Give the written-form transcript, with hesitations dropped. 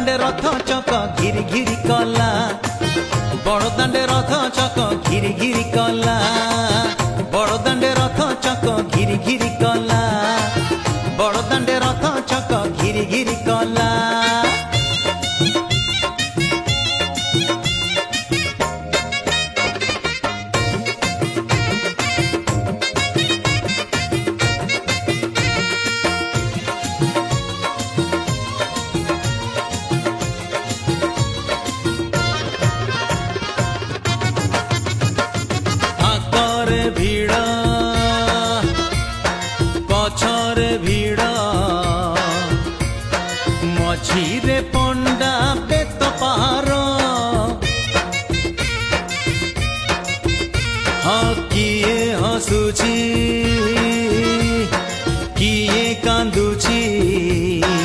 दाण्डे रथ चक घिरी घिरी कला बड़ दाण्डे रथ चक घिरी घिरी कला बड़ दाण्डे रथ चक घिरी घिरी कला बड़ दाण्डे रथ चक घिरी घिरी कला भीड़ पछरे भीड़ मझीरे पंडा बेत पार हाँ किए हसुची किए कांदुची